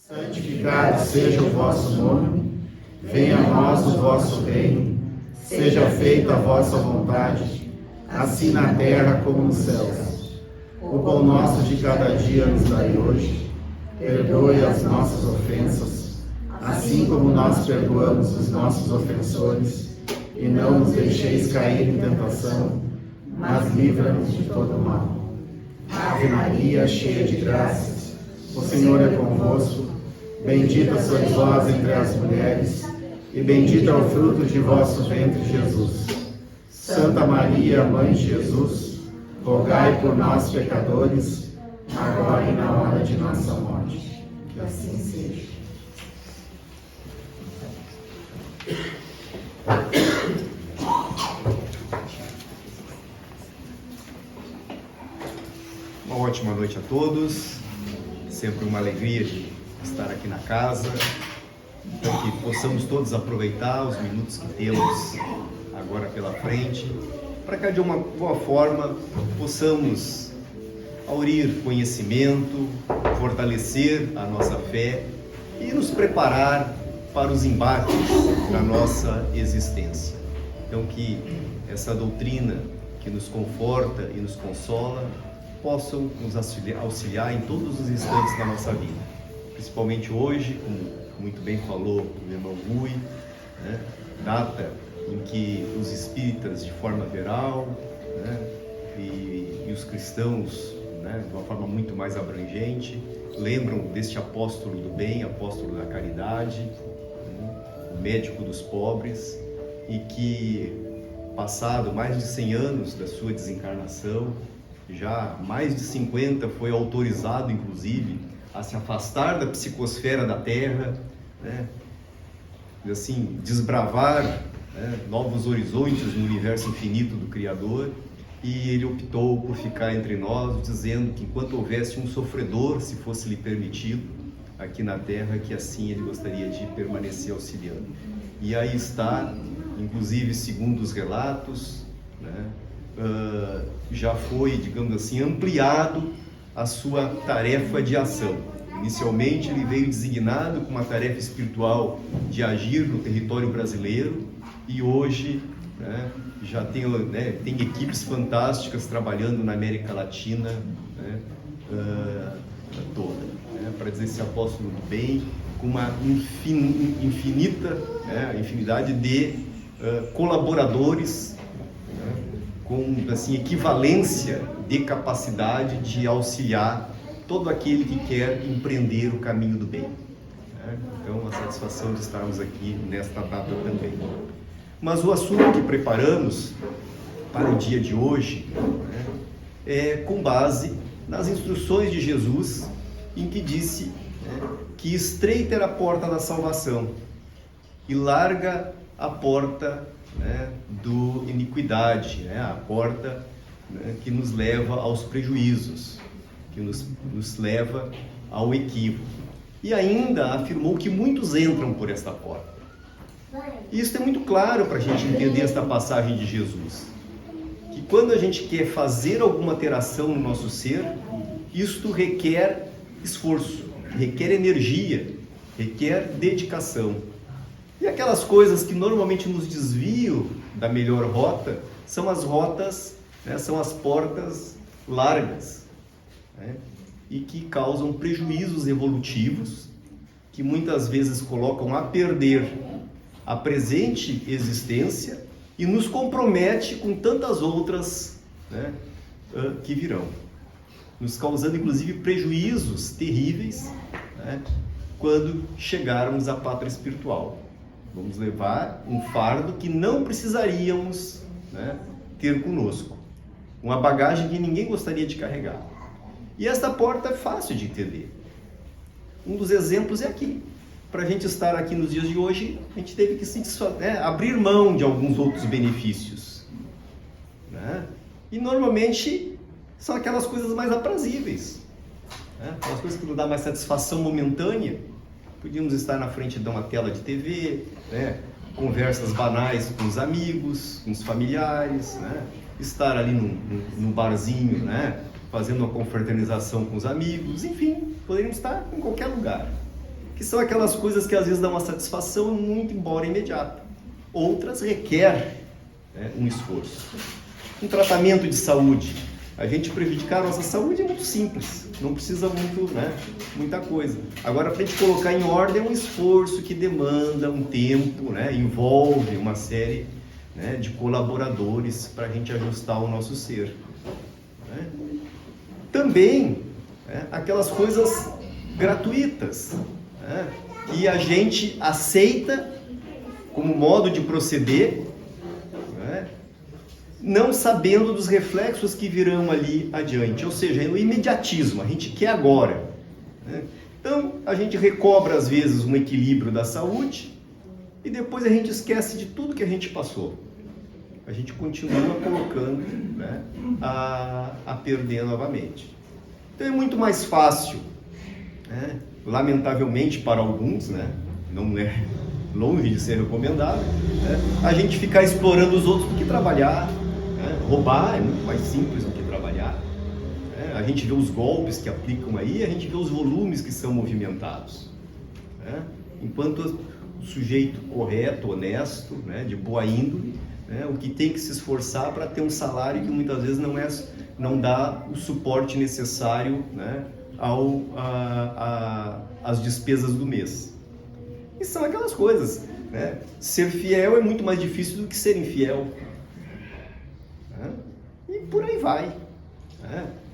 Santificado seja o vosso nome, venha a nós o vosso reino, seja feita a vossa vontade, assim na terra como nos céus. O pão nosso de cada dia nos dai hoje, perdoe as nossas ofensas, assim como nós perdoamos os nossos ofensores, e não nos deixeis cair em tentação, mas livra-nos de todo mal. Ave Maria, cheia de graças, o Senhor é convosco, bendita sois vós entre as mulheres, e bendito é o fruto de vosso ventre, Jesus. Santa Maria, Mãe de Jesus, rogai por nós, pecadores, agora e na hora de nossa morte. Que assim seja. Uma ótima noite a todos, sempre uma alegria de estar aqui na casa, então que possamos todos aproveitar os minutos que temos agora pela frente, para que de uma boa forma possamos aurir conhecimento, fortalecer a nossa fé e nos preparar para os embates da nossa existência. Então que essa doutrina que nos conforta e nos consola possam nos auxiliar em todos os instantes da nossa vida. Principalmente hoje, como muito bem falou o irmão Rui, né, data em que os espíritas, de forma geral, né, e os cristãos, né, de uma forma muito mais abrangente, lembram deste apóstolo do bem, apóstolo da caridade, né, o médico dos pobres, e que, passado mais de 100 anos da sua desencarnação, já mais de 50 foi autorizado, inclusive, a se afastar da psicosfera da Terra, né? Assim, desbravar, né, novos horizontes no universo infinito do Criador, e ele optou por ficar entre nós, dizendo que enquanto houvesse um sofredor, se fosse lhe permitido, aqui na Terra, que assim ele gostaria de permanecer auxiliando. E aí está, inclusive segundo os relatos, né, já foi, digamos assim, ampliado a sua tarefa de ação. Inicialmente ele veio designado com uma tarefa espiritual de agir no território brasileiro, e hoje, né, já tem, né, tem equipes fantásticas trabalhando na América Latina, né, toda, né, para dizer esse apóstolo do bem, com uma infinidade de colaboradores, né, com assim, equivalência de capacidade de auxiliar todo aquele que quer empreender o caminho do bem, né? Então, a satisfação de estarmos aqui nesta data também. Mas o assunto que preparamos para o dia de hoje, né, é com base nas instruções de Jesus, em que disse, né, que estreita era a porta da salvação e larga a porta, né, do iniquidade, né, a porta, né, que nos leva aos prejuízos, que nos leva ao equívoco. E ainda afirmou que muitos entram por esta porta. E isso é muito claro para a gente entender esta passagem de Jesus, que quando a gente quer fazer alguma alteração no nosso ser, isto requer esforço, requer energia, requer dedicação. E aquelas coisas que normalmente nos desviam da melhor rota são as rotas, né, são as portas largas, né, e que causam prejuízos evolutivos, que muitas vezes colocam a perder a presente existência e nos compromete com tantas outras, né, que virão, nos causando inclusive prejuízos terríveis, né, quando chegarmos à pátria espiritual. Vamos levar um fardo que não precisaríamos, né, ter conosco, uma bagagem que ninguém gostaria de carregar. E esta porta é fácil de entender. Um dos exemplos é aqui. Para a gente estar aqui nos dias de hoje, a gente teve que abrir mão de alguns outros benefícios, né? E normalmente são aquelas coisas mais aprazíveis, né? Aquelas coisas que nos dão mais satisfação momentânea. Podíamos estar na frente de uma tela de TV, né? Conversas banais com os amigos, com os familiares, né? Estar ali num barzinho, né? Fazendo uma confraternização com os amigos, enfim, poderíamos estar em qualquer lugar. que são aquelas coisas que às vezes dão uma satisfação muito embora imediata. Outras requer, né, um esforço. Um tratamento de saúde. A gente prejudicar a nossa saúde é muito simples, não precisa muita coisa. Agora, para a gente colocar em ordem, é um esforço que demanda um tempo, né, envolve uma série, né, de colaboradores para a gente ajustar o nosso ser. Né? Também, né, aquelas coisas gratuitas, né, que a gente aceita como modo de proceder, né, não sabendo dos reflexos que virão ali adiante, ou seja, o imediatismo, a gente quer agora. Né? Então, a gente recobra às vezes um equilíbrio da saúde e depois a gente esquece de tudo que a gente passou. A gente continua colocando, né, a perder novamente. Então é muito mais fácil, né, lamentavelmente para alguns, né, não é longe de ser recomendado, né, a gente ficar explorando os outros do que trabalhar. Roubar é muito mais simples do que trabalhar. A gente vê os golpes que aplicam aí, a gente vê os volumes que são movimentados. Enquanto o sujeito correto, honesto, né, de boa índole, né, o que tem que se esforçar para ter um salário que muitas vezes não dá o suporte necessário, né, às despesas do mês. E são aquelas coisas. Né? Ser fiel é muito mais difícil do que ser infiel. E por aí vai.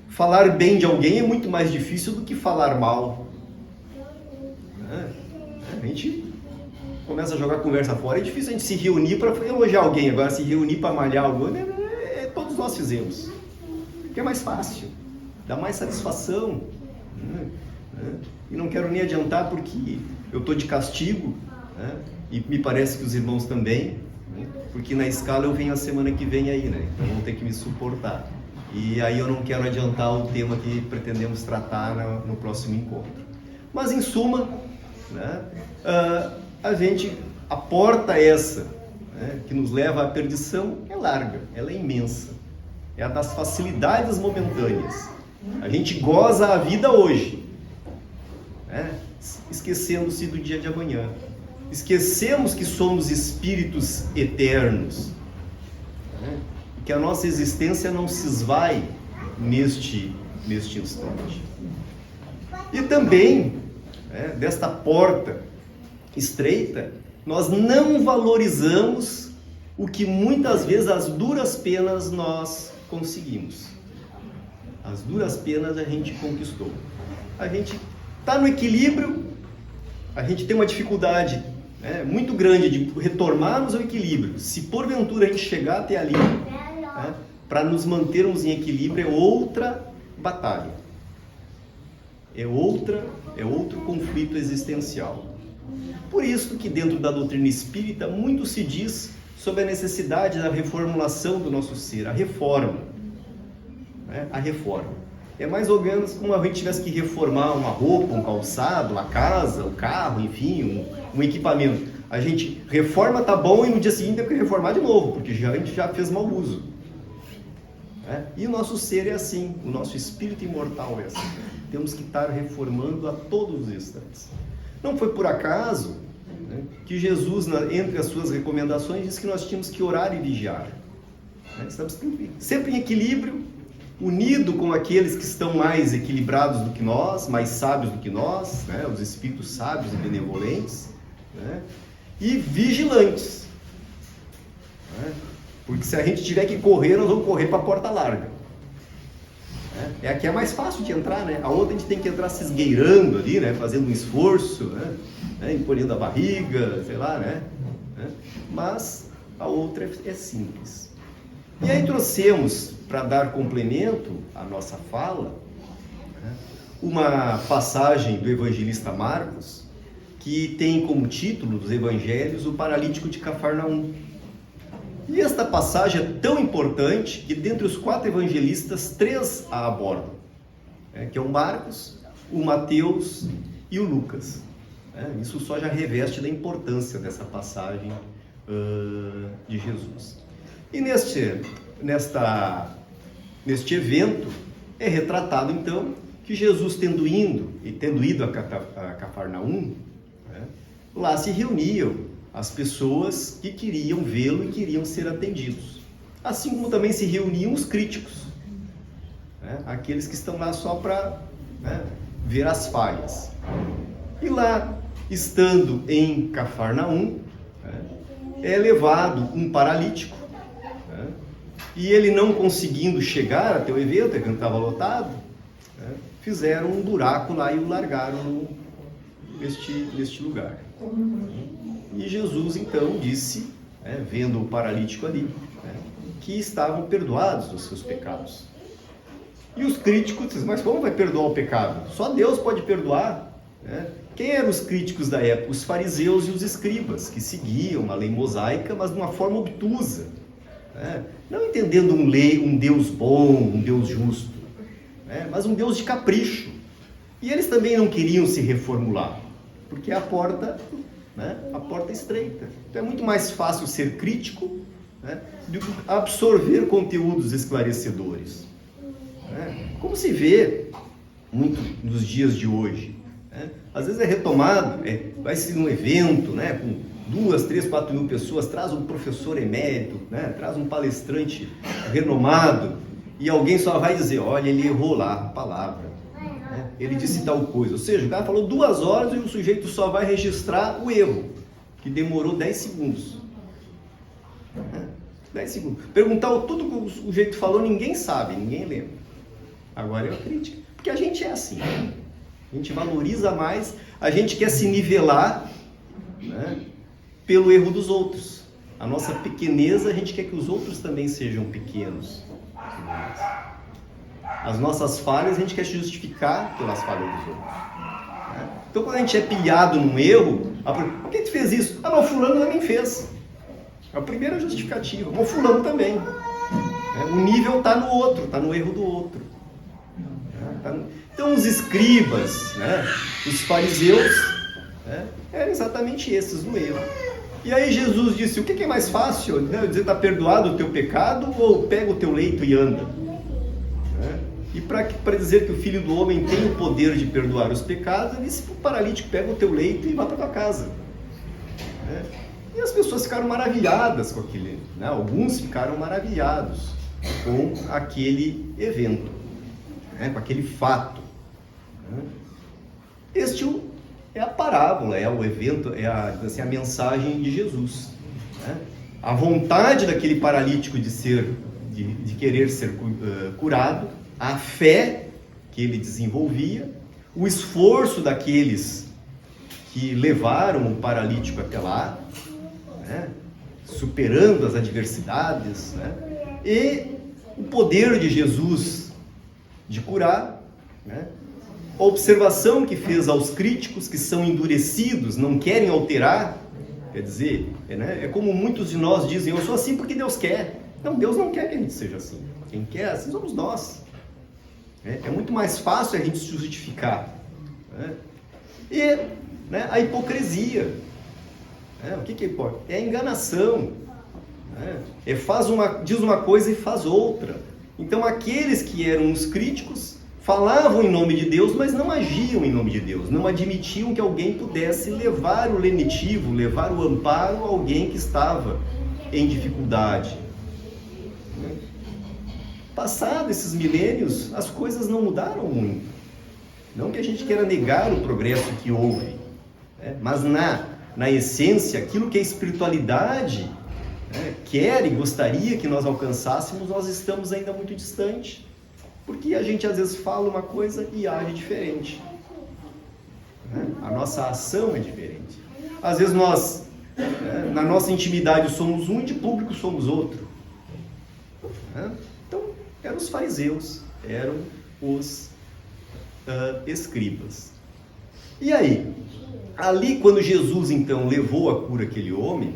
Falar bem de alguém é muito mais difícil do que falar mal. A gente começa a jogar conversa fora, é difícil a gente se reunir para elogiar alguém, agora se reunir para malhar alguém, todos nós fizemos. Porque é mais fácil, dá mais satisfação. E não quero nem adiantar porque eu estou de castigo, né? E me parece que os irmãos também, né? Porque na escala eu venho a semana que vem aí, né? Então vão ter que me suportar. E aí eu não quero adiantar o tema que pretendemos tratar no próximo encontro. Mas em suma, né, a porta essa, né, que nos leva à perdição é larga, ela é imensa. É a das facilidades momentâneas. A gente goza a vida hoje, né, esquecendo-se do dia de amanhã. Esquecemos que somos espíritos eternos, né, que a nossa existência não se esvai neste instante. E também, né, desta porta estreita, nós não valorizamos o que muitas vezes às duras penas nós conseguimos. Às duras penas a gente conquistou. A gente está no equilíbrio, a gente tem uma dificuldade, né, muito grande de retornarmos ao equilíbrio. Se porventura a gente chegar até ali, né, para nos mantermos em equilíbrio, é outra batalha. É outro conflito existencial. Por isso que dentro da doutrina espírita muito se diz sobre a necessidade da reformulação do nosso ser, a reforma. Né? A reforma. É mais ou menos como a gente tivesse que reformar uma roupa, um calçado, a casa, o carro, enfim, um equipamento. A gente reforma, tá bom, e no dia seguinte tem que reformar de novo, porque a gente já fez mau uso. E o nosso ser é assim, o nosso espírito imortal é assim. Temos que estar reformando a todos os instantes. Não foi por acaso, né, que Jesus, entre as suas recomendações, disse que nós tínhamos que orar e vigiar. Estamos sempre em equilíbrio, unido com aqueles que estão mais equilibrados do que nós, mais sábios do que nós, né, os espíritos sábios e benevolentes, né, e vigilantes. Porque se a gente tiver que correr, nós vamos correr para a porta larga. É a que é mais fácil de entrar, né? A outra a gente tem que entrar se esgueirando ali, né? Fazendo um esforço, né? Encolhendo a barriga, sei lá, né? Mas a outra é simples. E aí trouxemos, para dar complemento à nossa fala, né, uma passagem do evangelista Marcos, que tem como título dos evangelhos o paralítico de Cafarnaum. E esta passagem é tão importante que dentre os 4 evangelistas, 3 a abordam, que é o Marcos, o Mateus e o Lucas. Isso só já reveste da importância dessa passagem de Jesus. E neste evento é retratado então que Jesus tendo ido a Cafarnaum, lá se reuniam as pessoas que queriam vê-lo e queriam ser atendidos. Assim como também se reuniam os críticos, né? Aqueles que estão lá só para, né, ver as falhas. E lá, estando em Cafarnaum, né, é levado um paralítico, né, e ele não conseguindo chegar até o evento, ele estava lotado, né, fizeram um buraco lá e o largaram neste lugar. E Jesus então disse, né, vendo o paralítico ali, né, que estavam perdoados dos seus pecados. E os críticos dizem, mas como vai perdoar o pecado? Só Deus pode perdoar, né? Quem eram os críticos da época? Os fariseus e os escribas, que seguiam a lei mosaica, mas de uma forma obtusa, né? Não entendendo um Deus bom, um Deus justo, né? Mas um Deus de capricho. E eles também não queriam se reformular, porque a porta, né, a porta é estreita. Então é muito mais fácil ser crítico, né, do que absorver conteúdos esclarecedores. Como se vê muito nos dias de hoje, né? Às vezes é retomado, vai ser um evento, né, com 2, 3, 4 mil pessoas, traz um professor emérito, né, traz um palestrante renomado, e alguém só vai dizer, olha, ele errou lá a palavra, né? Ele disse tal coisa. Ou seja, o cara falou 2 horas e o sujeito só vai registrar o erro, que demorou 10 segundos. 10 segundos. Perguntar tudo que o sujeito falou, ninguém sabe, ninguém lembra. Agora é uma crítica, porque a gente é assim, né? A gente valoriza mais, a gente quer se nivelar, né, pelo erro dos outros. A nossa pequeneza, a gente quer que os outros também sejam pequenos. As nossas falhas, a gente quer se justificar pelas falhas dos outros, né? Então, quando a gente é pilhado num erro, por que tu fez isso? Ah, mas o fulano também fez. A primeira justificativa, mas o fulano também. O nível está no outro, está no erro do outro. Então os escribas, né, os fariseus, né, eram exatamente esses no erro. E aí Jesus disse, o que é mais fácil, né, dizer está perdoado o teu pecado ou pega o teu leito e anda? Né? E para dizer que o Filho do Homem tem o poder de perdoar os pecados, ele disse para o paralítico, pega o teu leito e vá para tua casa. Né? E as pessoas ficaram maravilhadas com aquele, né? Alguns ficaram maravilhados com aquele evento, né? Com aquele fato. Né? Este é a parábola, é o evento, é a mensagem de Jesus. Né? A vontade daquele paralítico de querer ser curado, a fé que ele desenvolvia, o esforço daqueles que levaram o paralítico até lá, né? Superando as adversidades, né? E o poder de Jesus de curar, né? A observação que fez aos críticos que são endurecidos, não querem alterar, quer dizer, é como muitos de nós dizem, eu sou assim porque Deus quer. Não, Deus não quer que a gente seja assim. Quem quer assim somos nós. É muito mais fácil a gente se justificar. Né? E, né, a hipocrisia. O que é hipócrita? É a enganação. Diz uma coisa e faz outra. Então aqueles que eram os críticos falavam em nome de Deus, mas não agiam em nome de Deus. Não admitiam que alguém pudesse levar o lenitivo, levar o amparo a alguém que estava em dificuldade. Passados esses milênios, as coisas não mudaram muito. Não que a gente queira negar o progresso que houve, né? Mas na essência, aquilo que a espiritualidade, né, quer e gostaria que nós alcançássemos, nós estamos ainda muito distante. Porque a gente às vezes fala uma coisa e age diferente. Né? A nossa ação é diferente. Às vezes nós, na nossa intimidade, somos um e de público somos outro. Né? Então, eram os fariseus, eram os escribas. E aí, ali quando Jesus então levou a cura aquele homem,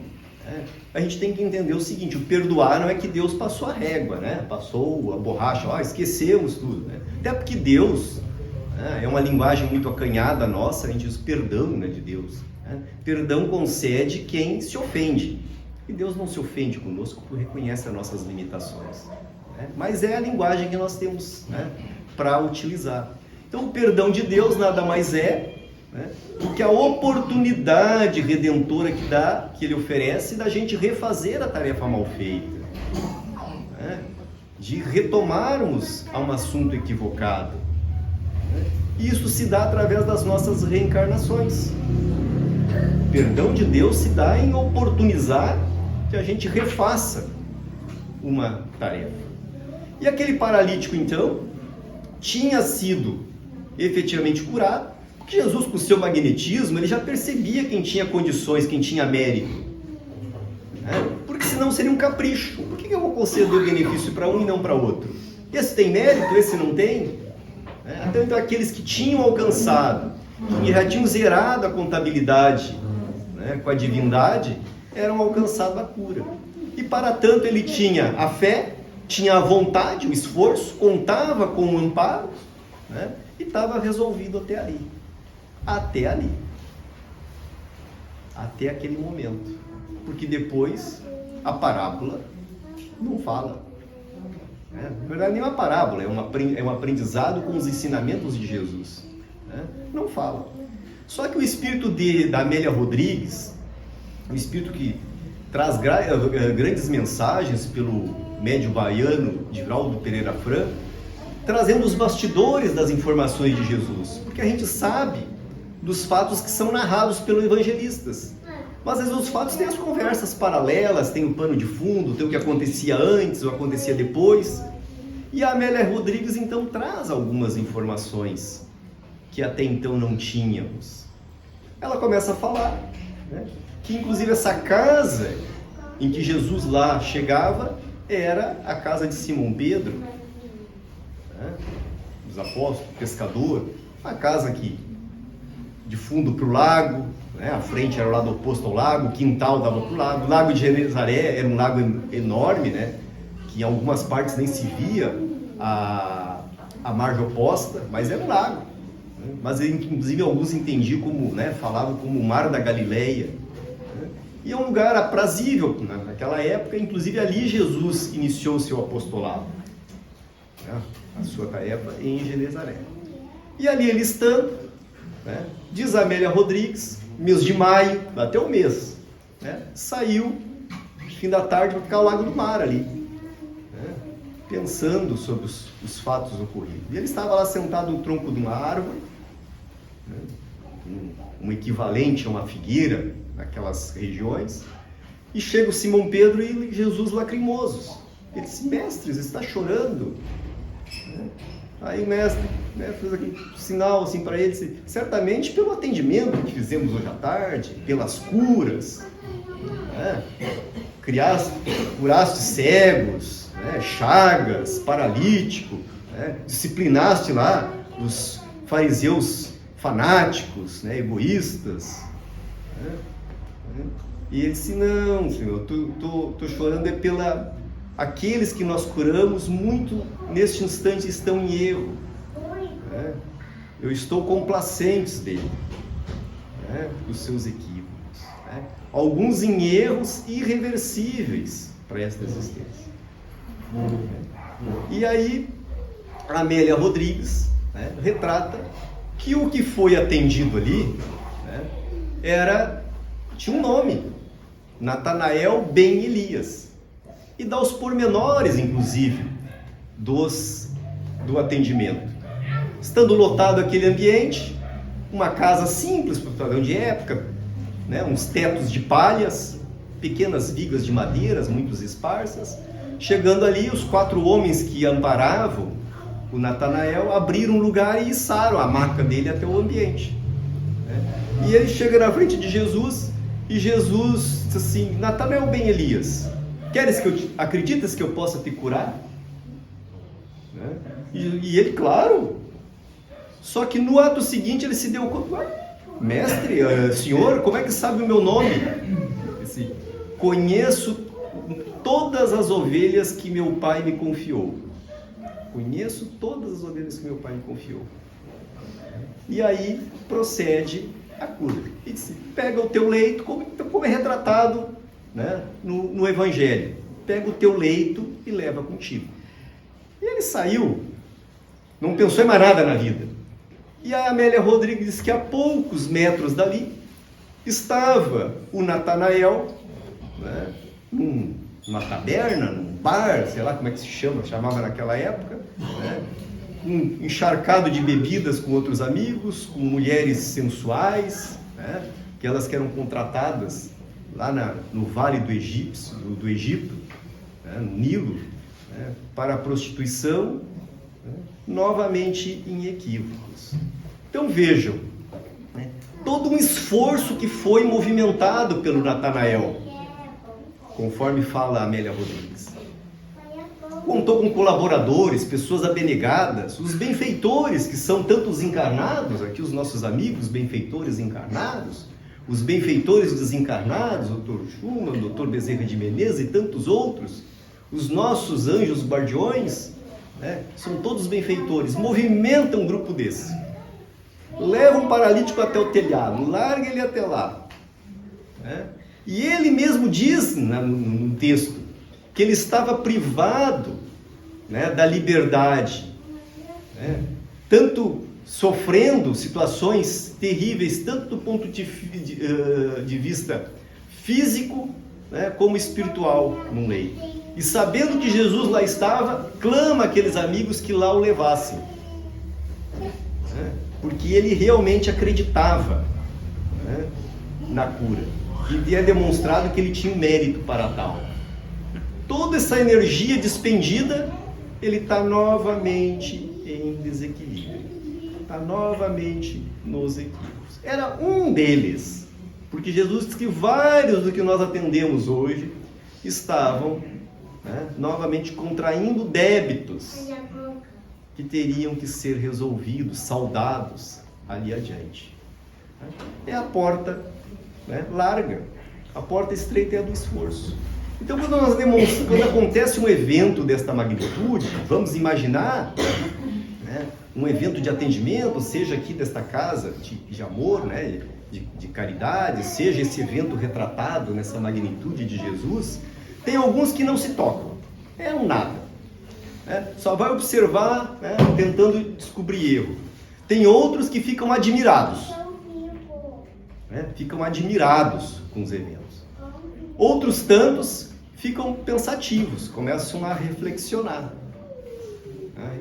a gente tem que entender o seguinte, o perdoar não é que Deus passou a régua, né? Passou a borracha, esquecemos tudo, né? Até porque Deus, né, é uma linguagem muito acanhada nossa, a gente diz perdão, né, de Deus. Né? Perdão concede quem se ofende. E Deus não se ofende conosco porque reconhece as nossas limitações. Né? Mas é a linguagem que nós temos, né, para utilizar. Então o perdão de Deus nada mais é, né? Porque a oportunidade redentora que ele oferece da gente refazer a tarefa mal feita, né? De retomarmos a um assunto equivocado, né? Isso se dá através das nossas reencarnações. O perdão de Deus se dá em oportunizar que a gente refaça uma tarefa. E aquele paralítico, então, tinha sido efetivamente curado, porque Jesus, com o seu magnetismo, ele já percebia quem tinha condições, quem tinha mérito, né? Porque senão seria um capricho. Por que eu vou conceder o benefício para um e não para outro? Esse tem mérito, esse não tem? Então, aqueles que tinham alcançado, que já tinham zerado a contabilidade, né, com a divindade, eram alcançados a cura. E para tanto ele tinha a fé, tinha a vontade, o esforço, contava com o amparo, né, e estava resolvido até ali. Até ali. Até aquele momento. Porque depois a parábola não fala. Na verdade, nem uma parábola, é um aprendizado com os ensinamentos de Jesus, né? Não fala. Só que o espírito da Amélia Rodrigues, um espírito que traz grandes mensagens pelo médium baiano Divaldo Pereira Franco, trazendo os bastidores das informações de Jesus, porque a gente sabe dos fatos que são narrados pelos evangelistas, mas às vezes os fatos têm as conversas paralelas, tem o pano de fundo, tem o que acontecia antes ou acontecia depois. E a Amélia Rodrigues então traz algumas informações que até então não tínhamos. Ela começa a falar, né, que inclusive essa casa em que Jesus lá chegava era a casa de Simão Pedro, né, dos apóstolos, pescador, a casa aqui de fundo para o lago, né, a frente era o lado oposto ao lago, o quintal dava para o lago, o lago de Genezaré era um lago enorme, né, que em algumas partes nem se via a margem oposta, mas era um lago, né, mas inclusive alguns entendiam como, né, falavam como o Mar da Galileia, né, e é um lugar aprazível, né, naquela época, inclusive ali Jesus iniciou o seu apostolado, né, a sua tarefa em Genezaré. E ali ele estando, né, diz a Amélia Rodrigues, mês de maio, até o mês, né, saiu, fim da tarde, para ficar ao Lago do Mar ali, né, pensando sobre os fatos ocorridos. E ele estava lá sentado no tronco de uma árvore, né, um equivalente a uma figueira naquelas regiões, e chega o Simão Pedro e Jesus lacrimosos. Ele disse: mestre, você está chorando? Né? Aí o mestre, né, fez aquele sinal assim para ele, disse: certamente pelo atendimento que fizemos hoje à tarde, pelas curas, né? Curaste cegos, né? Chagas, paralítico, né? Disciplinaste lá os fariseus fanáticos, né? Egoístas, né? E ele disse: não, Senhor, tô chorando é pela... Aqueles que nós curamos, muito neste instante estão em erro, né? Eu estou complacente dele, né, dos seus equívocos, né? Alguns em erros irreversíveis para esta existência. E aí a Amélia Rodrigues, né, retrata que o que foi atendido ali, né, tinha um nome: Natanael Ben Elias. E dá os pormenores, inclusive, do atendimento. Estando lotado aquele ambiente, uma casa simples para o padrão de época, né, uns tetos de palhas, pequenas vigas de madeiras, muitas esparsas. Chegando ali, os 4 homens que amparavam o Natanael abriram um lugar e içaram a maca dele até o ambiente, né? E ele chega na frente de Jesus, e Jesus diz assim: Natanael Ben Elias, acreditas que eu possa te curar? Né? E ele, claro. Só que no ato seguinte ele se deu conta: mestre, senhor, como é que sabe o meu nome? Disse: conheço todas as ovelhas que meu pai me confiou. Conheço todas as ovelhas que meu pai me confiou. E aí procede a cura. E disse: pega o teu leito, como é retratado, né, no Evangelho, pega o teu leito e leva contigo. E ele saiu, não pensou em mais nada na vida, E a Amélia Rodrigues diz que a poucos metros dali estava o Natanael, né, numa taberna, num bar, sei lá como é que se chamava naquela época, né, encharcado de bebidas com outros amigos, com mulheres sensuais, né, que elas que eram contratadas lá no Vale do Egito, né, no Nilo, né, para a prostituição, né, novamente em equívocos. Então vejam, né, todo um esforço que foi movimentado pelo Natanael, conforme fala a Amélia Rodrigues. Contou com colaboradores, pessoas abnegadas, os benfeitores, que são tanto os encarnados, aqui os nossos amigos benfeitores encarnados, os benfeitores desencarnados, o Dr. Schumann, o Dr. Bezerra de Menezes e tantos outros, os nossos anjos guardiões, né, são todos benfeitores, movimentam um grupo desse. Leva um paralítico até o telhado, larga ele até lá, né? E ele mesmo diz no texto que ele estava privado, né, da liberdade, né, tanto sofrendo situações terríveis, tanto do ponto de vista físico, né, como espiritual no leito. E sabendo que Jesus lá estava, clama aqueles amigos que lá o levassem, né, porque ele realmente acreditava, né, na cura. E é demonstrado que ele tinha um mérito para tal. Toda essa energia despendida, ele está novamente em desequilíbrio. Está novamente nos equívocos. Era um deles, porque Jesus diz que vários do que nós atendemos hoje estavam, né, novamente contraindo débitos que teriam que ser resolvidos, saldados ali adiante. É a porta, né, larga, a porta estreita é a do esforço. Então, quando acontece um evento desta magnitude, vamos imaginar, né, um evento de atendimento, seja aqui desta casa de amor, né, de caridade, seja esse evento retratado nessa magnitude de Jesus, tem alguns que não se tocam, é um nada, né, só vai observar, né, tentando descobrir erro. Tem outros que ficam admirados, né, ficam admirados com os eventos. Outros tantos ficam pensativos, começam a reflexionar, né?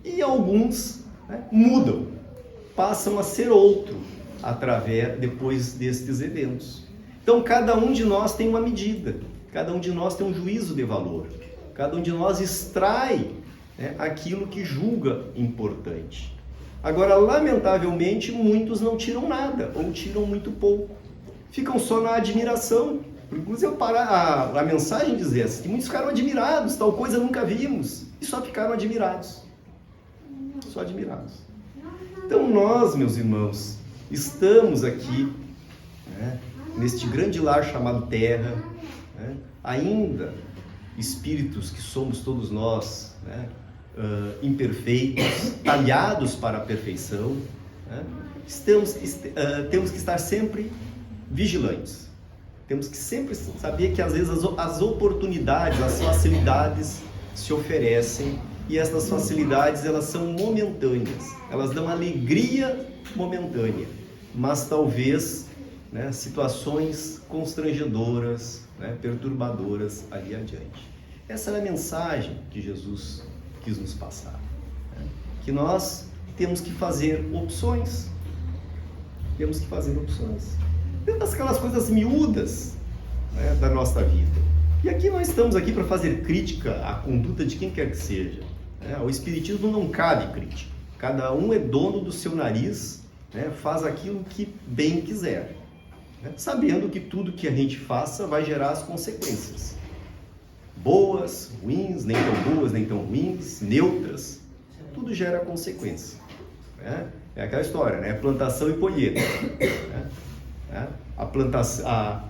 E alguns, né, mudam, passam a ser outro depois destes eventos. Então cada um de nós tem uma medida, cada um de nós tem um juízo de valor, cada um de nós extrai, né, aquilo que julga importante. Agora, lamentavelmente, muitos não tiram nada, ou tiram muito pouco, ficam só na admiração. Inclusive, a mensagem diz essa, que muitos ficaram admirados, tal coisa nunca vimos, e só ficaram admirados. Só admirados. Então nós, meus irmãos, estamos aqui, né, neste grande lar chamado Terra, né, ainda espíritos que somos todos nós, né, imperfeitos, talhados para a perfeição, né, temos que estar sempre vigilantes. Temos que sempre saber que às vezes as oportunidades, as facilidades se oferecem, e essas facilidades elas são momentâneas, elas dão alegria momentânea, mas talvez, né, situações constrangedoras, né, perturbadoras ali adiante. Essa é a mensagem que Jesus quis nos passar, né? Que nós temos que fazer opções, dentro daquelas coisas miúdas, né, da nossa vida. E aqui nós estamos aqui para fazer crítica à conduta de quem quer que seja, né? O Espiritismo não cabe crítica, cada um é dono do seu nariz, né, faz aquilo que bem quiser, né, sabendo que tudo que a gente faça vai gerar as consequências, boas, ruins, nem tão boas, nem tão ruins, neutras, tudo gera consequência, né? É aquela história, né? Plantação e colheita, né? A plantar,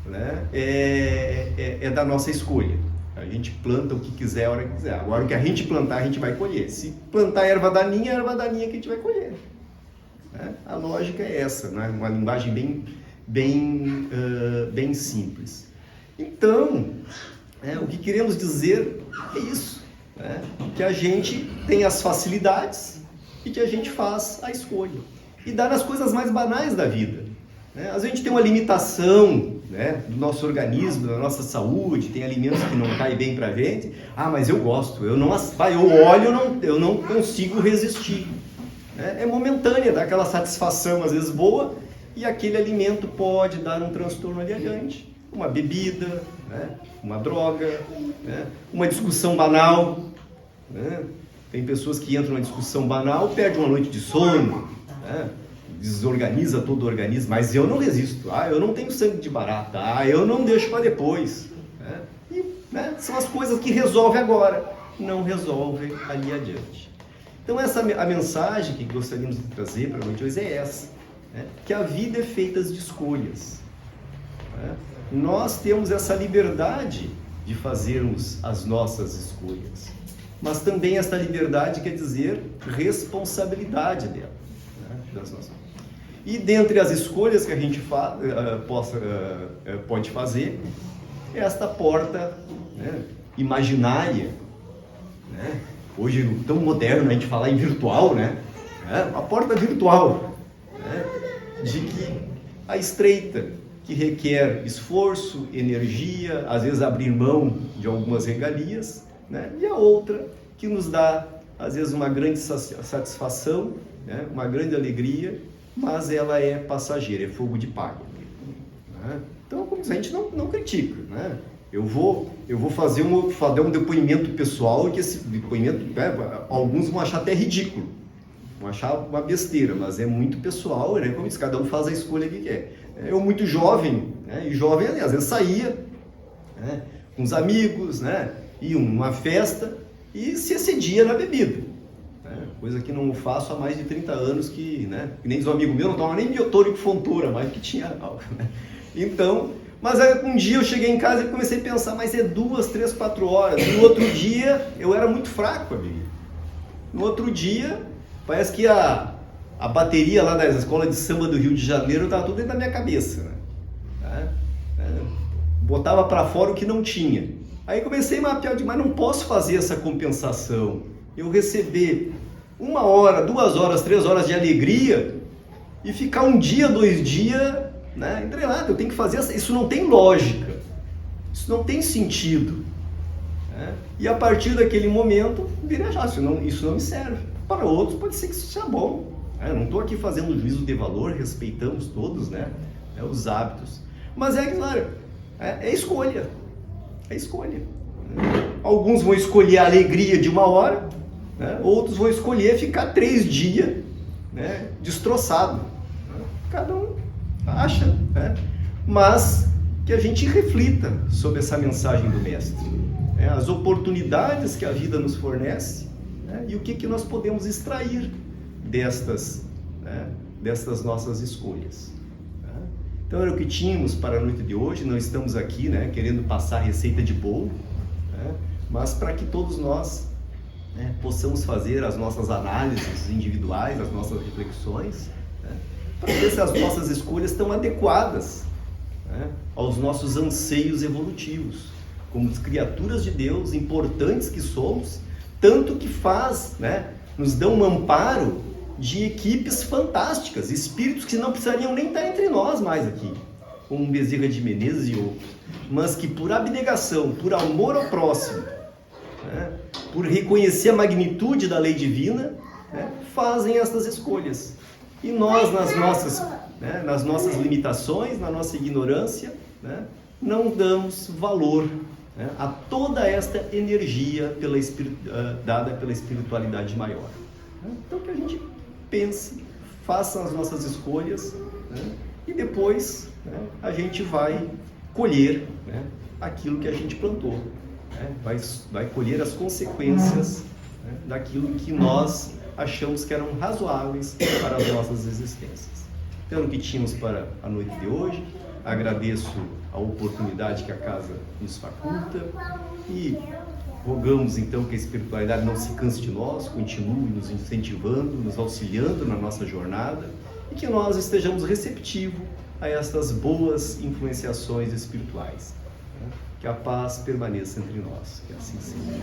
né, é da nossa escolha. A gente planta o que quiser, a hora que quiser. Agora, o que a gente plantar, a gente vai colher. Se plantar erva daninha, é a erva daninha que a gente vai colher, né? A lógica é essa, né? Uma linguagem bem simples. Então, o que queremos dizer é isso, né? Que a gente tem as facilidades, e que a gente faz a escolha. E dá nas coisas mais banais da vida. Né? Às vezes a gente tem uma limitação, né, do nosso organismo, da nossa saúde, tem alimentos que não caem bem pra gente. Ah, mas eu gosto, eu olho, eu não consigo resistir. Né? É momentânea, dá aquela satisfação às vezes boa, e aquele alimento pode dar um transtorno ali adiante. Uma bebida, né? Uma droga, né? Uma discussão banal. Né? Tem pessoas que entram numa discussão banal, perdem uma noite de sono, né? Desorganiza todo o organismo, mas eu não resisto. Ah, eu não tenho sangue de barata. Ah, eu não deixo para depois. Né? E, né, são as coisas que resolve agora, não resolve ali adiante. Então a mensagem que gostaríamos de trazer para a noite de hoje é essa, né? Que a vida é feita de escolhas. Né? Nós temos essa liberdade de fazermos as nossas escolhas, mas também essa liberdade quer dizer responsabilidade dela, né? Das nossas. E dentre as escolhas que a gente pode fazer, esta porta, né, imaginária, né? Hoje tão moderno a gente falar em virtual, né? A porta virtual, né? De que a estreita, que requer esforço, energia, às vezes abrir mão de algumas regalias, né? E a outra que nos dá, às vezes, uma grande satisfação, né? Uma grande alegria, mas ela é passageira, é fogo de palha. Né? Então, como a gente não critica, né? Eu vou fazer um depoimento pessoal, que esse depoimento, né, alguns vão achar até ridículo, vão achar uma besteira, mas é muito pessoal, né? Como diz, cada um faz a escolha que quer. Eu muito jovem, né? E jovem às vezes saía, né, com os amigos, né? Ia numa festa e se excedia na bebida. Né? Coisa que não faço há mais de 30 anos, que, né, que nem os amigos meus não tomam nem biotônico Fontoura, mais que tinha álcool. Né? Então, mas aí, um dia eu cheguei em casa e comecei a pensar, mas é 2, 3, 4 horas. No outro dia, eu era muito fraco, amigo. No outro dia, parece que a bateria lá da escola de samba do Rio de Janeiro estava tudo dentro da minha cabeça. Né? Botava para fora o que não tinha. Aí comecei a mapear, mas não posso fazer essa compensação. Eu receber 1 hora, 2 horas, 3 horas de alegria e ficar 1 dia, 2 dias, né, entrelado. Eu tenho que fazer isso, não tem lógica, isso não tem sentido. Né? E a partir daquele momento, virei já, isso não me serve. Para outros pode ser que isso seja bom. Né? Eu não estou aqui fazendo juízo de valor, respeitamos todos, né, os hábitos. Mas claro, é escolha. É escolha. Alguns vão escolher a alegria de 1 hora, né? Outros vão escolher ficar 3 dias, né, destroçado. Cada um acha, né? Mas que a gente reflita sobre essa mensagem do Mestre, né? As oportunidades que a vida nos fornece, né? E o que nós podemos extrair destas, né, destas nossas escolhas. Então era o que tínhamos para a noite de hoje. Não estamos aqui, né, querendo passar receita de bolo, né, mas para que todos nós, né, possamos fazer as nossas análises individuais, as nossas reflexões, né, para ver se as nossas escolhas estão adequadas, né, aos nossos anseios evolutivos, como criaturas de Deus importantes que somos, tanto que nos dão um amparo de equipes fantásticas, espíritos que não precisariam nem estar entre nós mais aqui, como Bezerra de Menezes e outros, mas que por abnegação, por amor ao próximo, né, por reconhecer a magnitude da lei divina, né, fazem essas escolhas. E nós, nas nossas limitações, na nossa ignorância, né, não damos valor, né, a toda esta energia dada pela espiritualidade maior. Então que a gente pense, faça as nossas escolhas, né, e depois, né, a gente vai colher, né, aquilo que a gente plantou, né, vai colher as consequências, né, daquilo que nós achamos que eram razoáveis para as nossas existências. Então, o que tínhamos para a noite de hoje, agradeço a oportunidade que a casa nos faculta e rogamos então que a espiritualidade não se canse de nós, continue nos incentivando, nos auxiliando na nossa jornada e que nós estejamos receptivos a estas boas influenciações espirituais. Que a paz permaneça entre nós. Que assim seja.